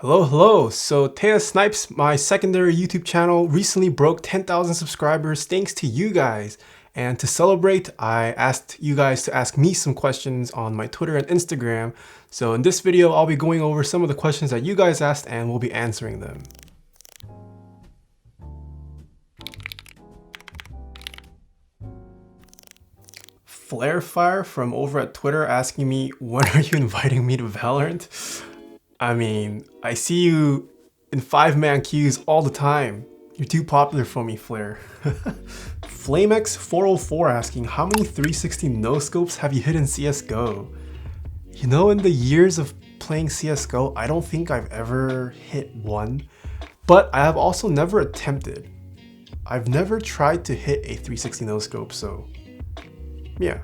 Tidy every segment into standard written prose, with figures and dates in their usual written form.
Hello. So Taeha Snipes, my secondary YouTube channel, recently broke 10,000 subscribers thanks to you guys. And to celebrate, I asked you guys to ask me some questions on my Twitter and Instagram. So in this video, I'll be going over some of the questions that you guys asked and we'll be answering them. Flare Fire from over at Twitter asking me, when are you inviting me to Valorant? I mean, I see you in 5-man queues all the time. You're too popular for me, Flare. FlameX404 asking, how many 360 no-scopes have you hit in CSGO? You know, in the years of playing CSGO, I don't think I've ever hit one, but I have also never attempted. I've never tried to hit a 360 no-scope, so yeah.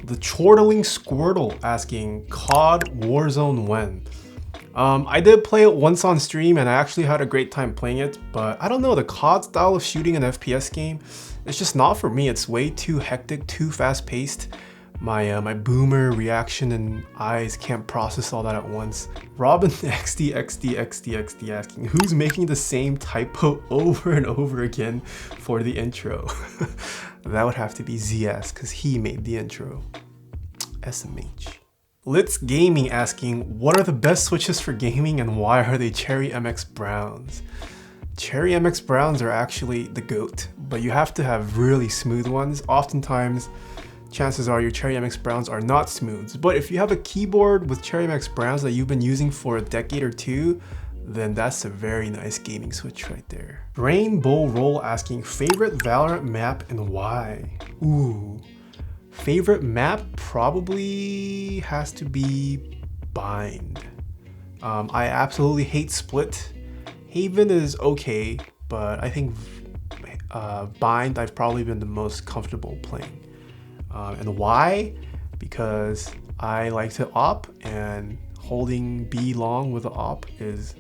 The Chortling Squirtle asking, Cod Warzone when? I did play it once on stream and I actually had a great time playing it, but I don't know, the COD style of shooting an FPS game, it's just not for me. It's way too hectic, too fast paced. My boomer reaction and eyes can't process all that at once. Robin XD asking, who's making the same typo over and over again for the intro? That would have to be ZS because he made the intro. SMH. Litz Gaming asking, what are the best switches for gaming and why are they Cherry MX Browns? Cherry MX Browns are actually the GOAT, but you have to have really smooth ones. Oftentimes, chances are your Cherry MX Browns are not smooth, but if you have a keyboard with Cherry MX Browns that you've been using for a decade or two, then that's a very nice gaming switch right there. Rainbow Roll asking, favorite Valorant map and why? Ooh. Favorite map probably has to be Bind. I absolutely hate Split. Haven is okay, but I think Bind I've probably been the most comfortable playing. And why? Because I like to op and holding B long with the op is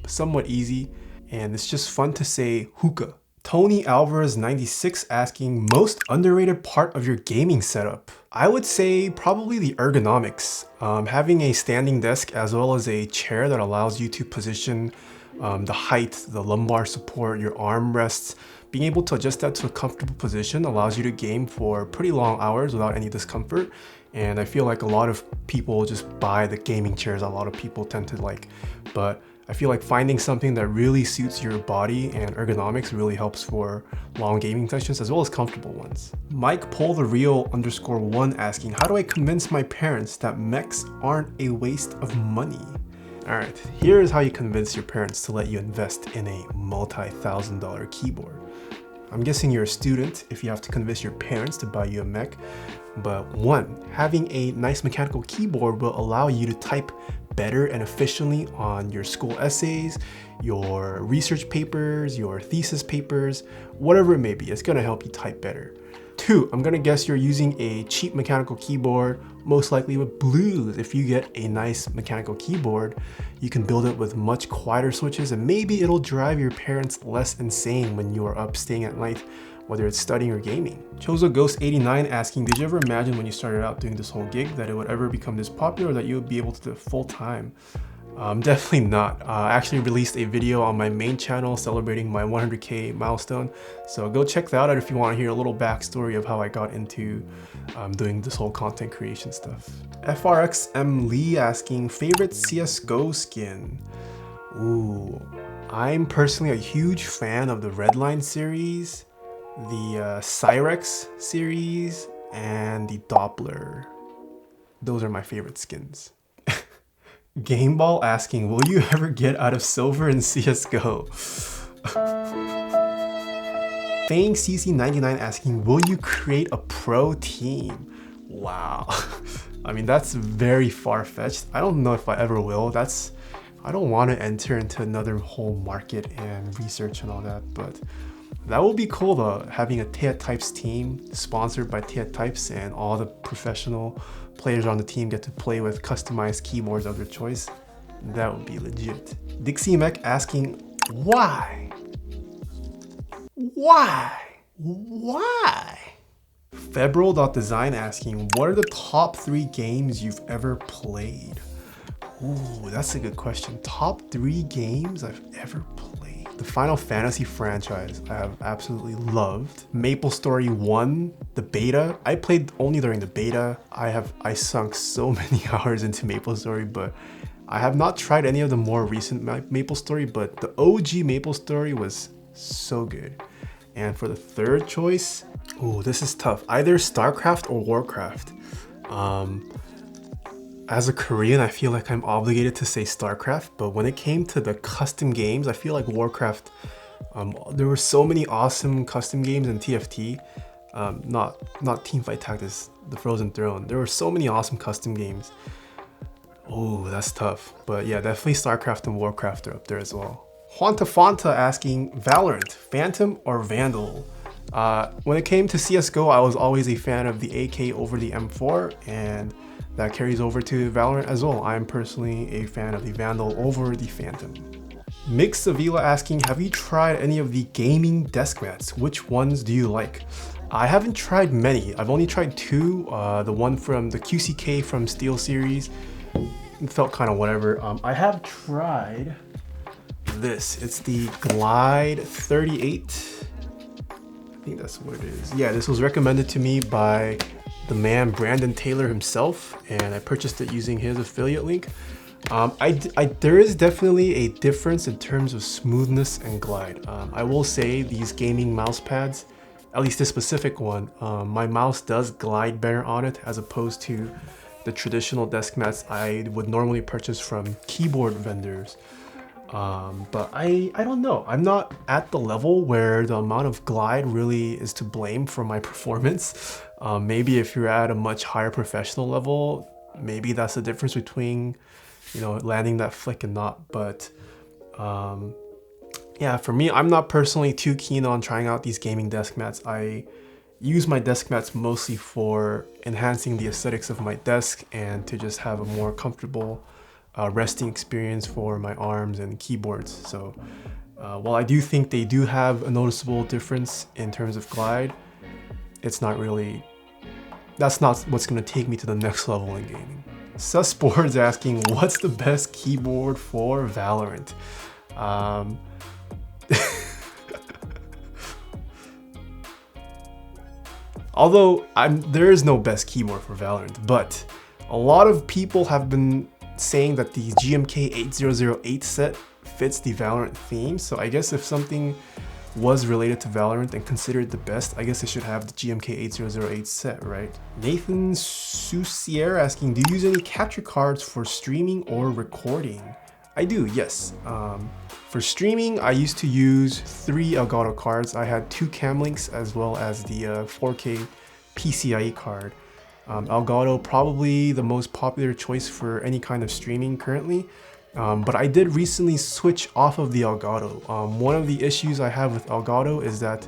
somewhat easy and it's just fun to say hookah. Tony Alvarez 96 asking, most underrated part of your gaming setup? I would say probably the ergonomics. Having a standing desk as well as a chair that allows you to position the height, the lumbar support, your arm rests, being able to adjust that to a comfortable position allows you to game for pretty long hours without any discomfort. And I feel like a lot of people just buy the gaming chairs a lot of people tend to like, but I feel like finding something that really suits your body and ergonomics really helps for long gaming sessions as well as comfortable ones. Mike Pol the Real _1 asking, how do I convince my parents that mechs aren't a waste of money? Alright, here's how you convince your parents to let you invest in a multi-$1,000 keyboard. I'm guessing you're a student if you have to convince your parents to buy you a mech, but one, having a nice mechanical keyboard will allow you to type better and efficiently on your school essays, your research papers, your thesis papers, whatever it may be. It's gonna help you type better. Two, I'm gonna guess you're using a cheap mechanical keyboard, most likely with blues. If you get a nice mechanical keyboard, you can build it with much quieter switches and maybe it'll drive your parents less insane when you are up staying at night, whether it's studying or gaming. Chozo Ghost 89 asking, did you ever imagine when you started out doing this whole gig that it would ever become this popular or that you would be able to do it full time? Definitely not. I actually released a video on my main channel celebrating my 100K milestone. So go check that out if you want to hear a little backstory of how I got into doing this whole content creation stuff. FRXM Lee asking, favorite CSGO skin? Ooh, I'm personally a huge fan of the Redline series, the Cyrex series, and the Doppler. Those are my favorite skins. Gameball asking, will you ever get out of silver in CSGO? Fang CC99 asking, will you create a pro team? Wow. I mean, that's very far-fetched. I don't know if I ever will. I don't want to enter into another whole market and research and all that, but that would be cool though, having a Taeha Types team sponsored by Taeha Types and all the professional players on the team get to play with customized keyboards of their choice. That would be legit. Dixie Mech asking, why? Why? Why? Febrile.design asking, what are the top 3 games you've ever played? Ooh, that's a good question. Top 3 games I've ever played. The Final Fantasy franchise I have absolutely loved. MapleStory 1, the beta. I played only during the beta. I sunk so many hours into MapleStory, but I have not tried any of the more recent MapleStory, but the OG MapleStory was so good. And for the third choice, ooh, this is tough. Either StarCraft or Warcraft. As a Korean, I feel like I'm obligated to say StarCraft, but when it came to the custom games, I feel like Warcraft, there were so many awesome custom games in TFT, not Teamfight Tactics, the Frozen Throne. There were so many awesome custom games. Oh, that's tough. But yeah, definitely StarCraft and Warcraft are up there as well. Juanta Fanta asking, Valorant, Phantom or Vandal? When it came to CSGO, I was always a fan of the AK over the M4, and that carries over to Valorant as well. I am personally a fan of the Vandal over the Phantom. Mix Sevilla asking, have you tried any of the gaming desk mats? Which ones do you like? I haven't tried many. I've only tried 2. The one from the QCK from Steel series. It felt kind of whatever. I have tried this. It's the Glide 38. I think that's what it is. Yeah, this was recommended to me by the man Brandon Taylor himself, and I purchased it using his affiliate link. There is definitely a difference in terms of smoothness and glide. I will say these gaming mouse pads, at least this specific one, my mouse does glide better on it as opposed to the traditional desk mats I would normally purchase from keyboard vendors. But I don't know. I'm not at the level where the amount of glide really is to blame for my performance. Maybe if you're at a much higher professional level, maybe that's the difference between, you know, landing that flick and not. But yeah, for me, I'm not personally too keen on trying out these gaming desk mats. I use my desk mats mostly for enhancing the aesthetics of my desk and to just have a more comfortable resting experience for my arms and keyboards. So while I do think they do have a noticeable difference in terms of glide, it's not really, that's not what's going to take me to the next level in gaming. Susboard's asking, what's the best keyboard for Valorant? Although there is no best keyboard for Valorant, but a lot of people have been saying that the GMK 8008 set fits the Valorant theme. So I guess if something was related to Valorant and considered the best, I guess it should have the GMK 8008 set, right? Nathan Soucier asking, do you use any capture cards for streaming or recording? I do, yes. For streaming, I used to use 3 Elgato cards. I had 2 cam links as well as the 4K PCIe card. Elgato probably the most popular choice for any kind of streaming currently. But I did recently switch off of the Elgato. One of the issues I have with Elgato is that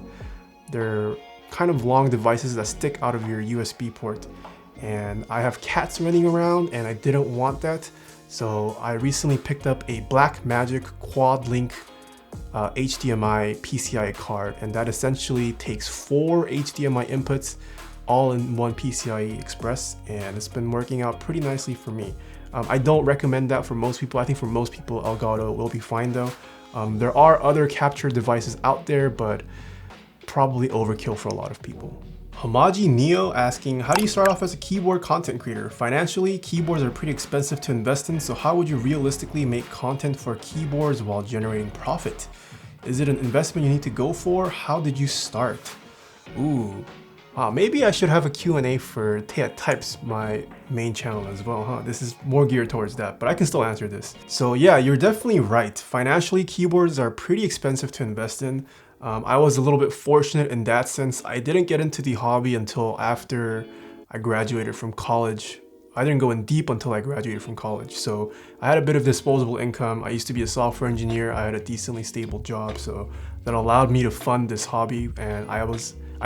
they're kind of long devices that stick out of your USB port. And I have cats running around and I didn't want that. So I recently picked up a Blackmagic quad link HDMI PCI card, and that essentially takes 4 HDMI inputs all in one PCIe Express, and it's been working out pretty nicely for me. I don't recommend that for most people. I think for most people, Elgato will be fine though. There are other capture devices out there, but probably overkill for a lot of people. Hamaji Neo asking, how do you start off as a keyboard content creator? Financially, keyboards are pretty expensive to invest in, so how would you realistically make content for keyboards while generating profit? Is it an investment you need to go for? How did you start? Ooh, wow, maybe I should have a Q&A for Taeha Types, my main channel as well, huh? This is more geared towards that, but I can still answer this. So yeah, you're definitely right. Financially, keyboards are pretty expensive to invest in. I was a little bit fortunate in that sense. I didn't get into the hobby until after I graduated from college. I didn't go in deep until I graduated from college. So I had a bit of disposable income. I used to be a software engineer. I had a decently stable job, so that allowed me to fund this hobby. And I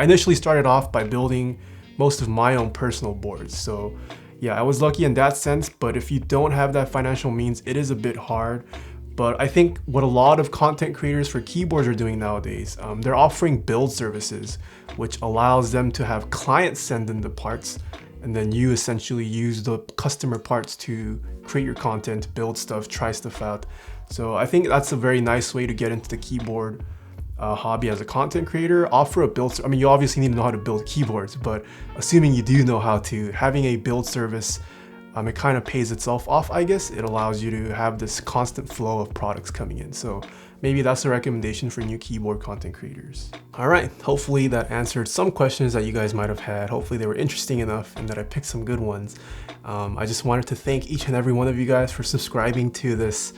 initially started off by building most of my own personal boards. So yeah, I was lucky in that sense, but if you don't have that financial means, it is a bit hard. But I think what a lot of content creators for keyboards are doing nowadays, they're offering build services, which allows them to have clients send in the parts and then you essentially use the customer parts to create your content, build stuff, try stuff out. So I think that's a very nice way to get into the keyboard hobby as a content creator. Offer a build, I mean, you obviously need to know how to build keyboards, but assuming you do know how to, having a build service, it kind of pays itself off, I guess. It allows you to have this constant flow of products coming in. So maybe that's a recommendation for new keyboard content creators. All right, hopefully that answered some questions that you guys might have had. Hopefully they were interesting enough and that I picked some good ones. I just wanted to thank each and every one of you guys for subscribing to this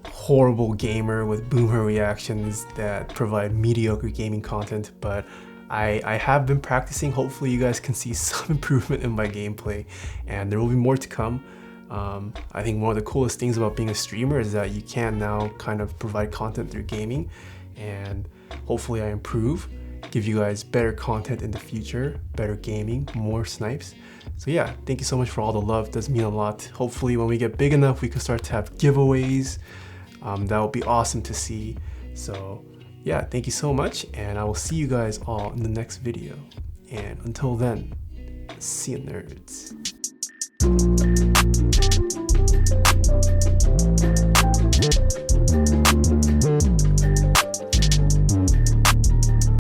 horrible gamer with boomer reactions that provide mediocre gaming content, but I have been practicing. Hopefully you guys can see some improvement in my gameplay, and there will be more to come. I think one of the coolest things about being a streamer is that you can now kind of provide content through gaming, and hopefully I improve, give you guys better content in the future, better gaming, more snipes. So yeah, thank you so much for all the love. It does mean a lot. Hopefully when we get big enough, we can start to have giveaways. That would be awesome to see. So yeah, thank you so much, and I will see you guys all in the next video. And until then, see you nerds.